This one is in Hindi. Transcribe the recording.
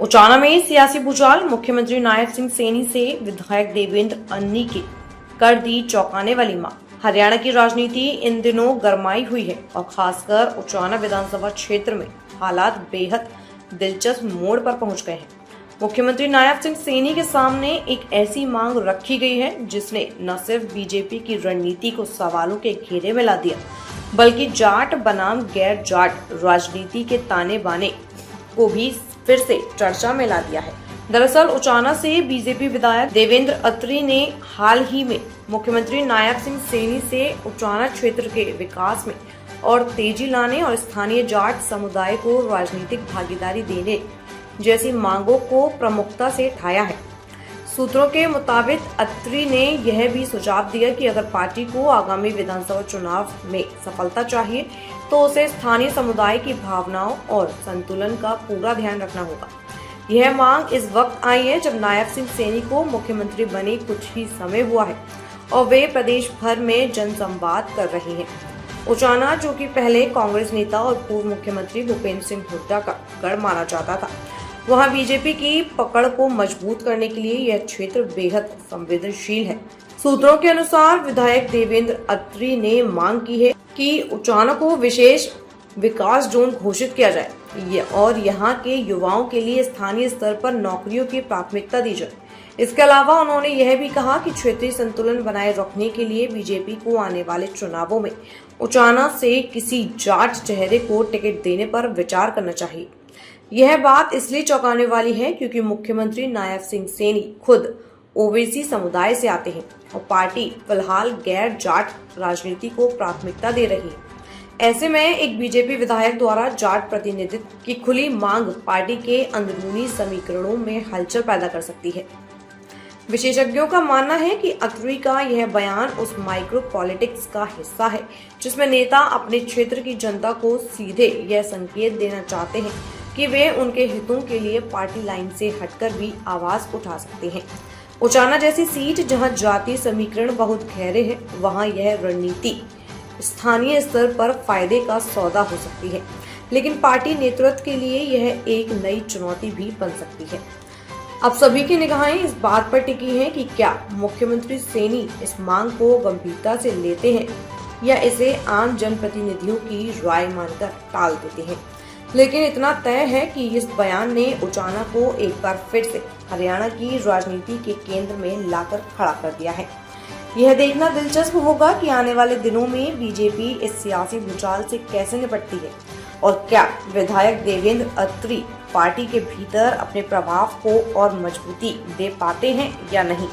उचाना में सियासी भूचाल, मुख्यमंत्री नायब सिंह सैनी से विधायक देवेंद्र अन्नी की कर दी चौंकाने वाली मांग। हरियाणा की राजनीति इन दिनों गरमाई हुई है और खासकर उचाना विधानसभा क्षेत्र में हालात बेहद दिलचस्प मोड़ पर पहुंच गए हैं। मुख्यमंत्री नायब सिंह सैनी के सामने एक ऐसी मांग रखी गई है जिसने न सिर्फ बीजेपी की रणनीति को सवालों के घेरे में ला दिया, बल्कि जाट बनाम गैर जाट राजनीति के ताने बाने को भी फिर से चर्चा में ला दिया है। दरअसल उचाना से बीजेपी विधायक देवेंद्र अत्री ने हाल ही में मुख्यमंत्री नायब सिंह सैनी से उचाना क्षेत्र के विकास में और तेजी लाने और स्थानीय जाट समुदाय को राजनीतिक भागीदारी देने जैसी मांगों को प्रमुखता से उठाया है। सूत्रों के मुताबिक अत्री ने यह भी सुझाव दिया कि अगर पार्टी को आगामी विधानसभा चुनाव में सफलता चाहिए तो उसे स्थानीय समुदाय की भावनाओं और संतुलन का पूरा ध्यान रखना होगा। यह मांग इस वक्त आई है जब नायब सिंह सैनी को मुख्यमंत्री बने कुछ ही समय हुआ है और वे प्रदेश भर में जनसंवाद कर रहे हैं। उचाना, जो कि पहले कांग्रेस नेता और पूर्व मुख्यमंत्री भूपेंद्र सिंह हुड्डा का गढ़ माना जाता था, वहां बीजेपी की पकड़ को मजबूत करने के लिए यह क्षेत्र बेहद संवेदनशील है। सूत्रों के अनुसार विधायक देवेंद्र अत्री ने मांग की है कि उचाना को विशेष विकास जोन घोषित किया जाए और यहां के युवाओं के लिए स्थानीय स्तर पर नौकरियों की प्राथमिकता दी जाए। इसके अलावा उन्होंने यह भी कहा कि क्षेत्रीय संतुलन बनाए रखने के लिए बीजेपी को आने वाले चुनावों में उचाना से किसी जाट चेहरे को टिकट देने पर विचार करना चाहिए। यह बात इसलिए चौंकाने वाली है क्योंकि मुख्यमंत्री नायब सिंह सैनी खुद ओबीसी समुदाय से आते हैं और पार्टी फिलहाल गैर जाट राजनीति को प्राथमिकता दे रही है। ऐसे में एक बीजेपी विधायक द्वारा जाट प्रतिनिधित्व की खुली मांग पार्टी के अंदरूनी समीकरणों में हलचल पैदा कर सकती है। विशेषज्ञों का मानना है कि अत्री का यह बयान उस माइक्रो पॉलिटिक्स का हिस्सा है जिसमें नेता अपने क्षेत्र की जनता को सीधे यह संकेत देना चाहते हैं कि वे उनके हितों के लिए पार्टी लाइन से हटकर भी आवाज उठा सकते हैं। उचाना जैसी सीट जहां जाति समीकरण बहुत गहरे हैं, वहां यह रणनीति स्थानीय स्तर पर फायदे का सौदा हो सकती है, लेकिन पार्टी नेतृत्व के लिए यह एक नई चुनौती भी बन सकती है। अब सभी की निगाहें इस बात पर टिकी हैं कि क्या मुख्यमंत्री सैनी इस मांग को गंभीरता से लेते हैं या इसे आम जनप्रतिनिधियों की राय मानकर टाल देते हैं। लेकिन इतना तय है कि इस बयान ने उचाना को एक बार फिर से हरियाणा की राजनीति के केंद्र में लाकर खड़ा कर दिया है। यह देखना दिलचस्प होगा कि आने वाले दिनों में बीजेपी इस सियासी भूचाल से कैसे निपटती है और क्या विधायक देवेंद्र अत्री पार्टी के भीतर अपने प्रभाव को और मजबूती दे पाते हैं या नहीं।